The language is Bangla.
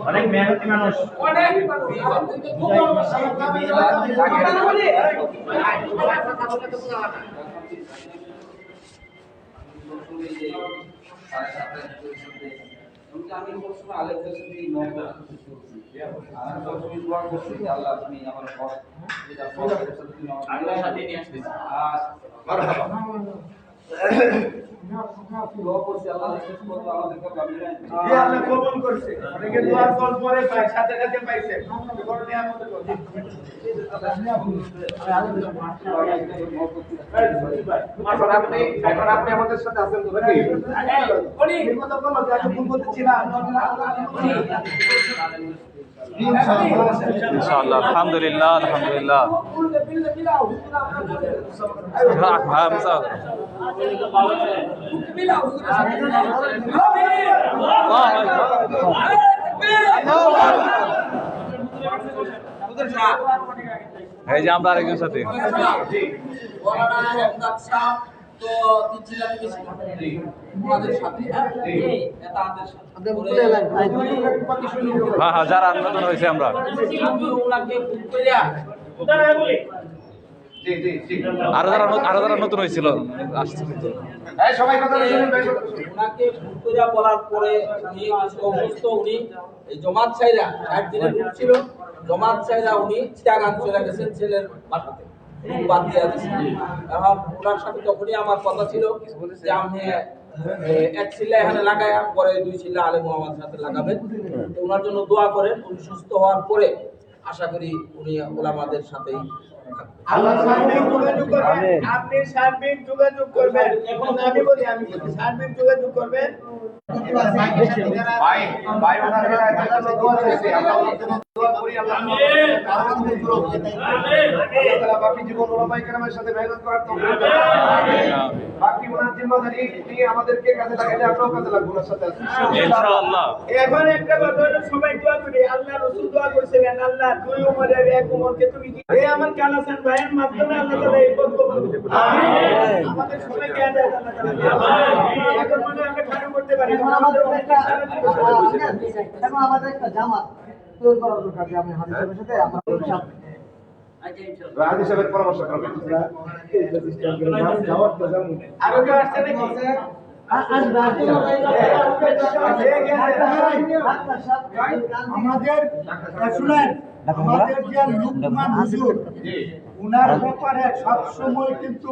অনেক মেহনতি মানুষ, আমি সবসময় আলেমদের সাথে সবসময় দোয়া করছি যে আল্লাহ তুমি আমার সাথে নিয়ে আসতে দোয়া করছি আল্লাহ আল্লাহ কবুল করছে। অনেকে দোয়ার কল পরে পায়, সাথে সাথে পাইছে। বড় নিয়ামতের কথা। এখন আপনি আমাদের সাথে আছেন তো নাকি? এর কথা বলো যে আগে ভুল করতেছি না। ইনশাআল্লাহ, আলহামদুলিল্লাহ, আলহামদুলিল্লাহ। এই যে আমরা আরেকজন সাথে হ্যাঁ হ্যাঁ, যারা নতুন হয়েছে আমরা আরো যারা নতুন হয়েছিল আসছে বলার পরে উনি এই জমাত চাইরা 60 দিনের রূপ ছিল, জমাত চাইরা উনি চিটাগাং চলে গেছেন ছেলের বাসাতে, বাদ দিয়ে দিয়েছেন। এখন ওনার সাথে তখনই আমার কথা ছিল যে আমি এক চিল্লা এখানে লাগায়া পরে 2 চিল্লা আলেম ওলামার সাথে লাগাবেন, ওনার জন্য দোয়া করেন। উনি সুস্থ হওয়ার পরে আশা করি উনি ওলামাদের সাথেই আপনি সার্বিক যোগাযোগ করবেন। এখন আমি বলি সার্বিক যোগাযোগ করবেন। ভাই ভাই ওনার দোয়া চাইছে, আমরা ওনার জন্য দোয়া করি। আল্লাহ বাকি জীবন ওলামায়ে কেরামের সাথে মেহনত করার তৌফিক দান করুন। বাকি ওনার জিম্মাদারি উনি আমাদেরকে কাজে লাগাইলে আমরাও কাজে লাগবো ওনার সাথে ইনশাআল্লাহ। এখন একটা কথা হলো, সবাই দোয়া করি। আল্লাহ রাসূল দোয়া করেছিলেন, আল্লাহ 2 উমরের 1 উমরকে তুমি এই আমার কালাসান ভাইয়ের মাধ্যমে আল্লাহ তাআলা এই পদ কবুল করুন। আমিন। আমাদের সবাইকে আদায় আল্লাহ তাআলা আমিন। এখন মানে আমরা কাজ করতে পারি। এখন আমাদের একটা জামাত তৈরি করার দরকার। যে আমি হাদিসের সাথে আমরা রাজি সাহেবের পরামর্শ করবেন। আরো কেউ আসছে নাকি? আমাদের শুনেন, আমাদের যে লুকমান হুজুর, উনার ব্যাপারে সবসময় কিন্তু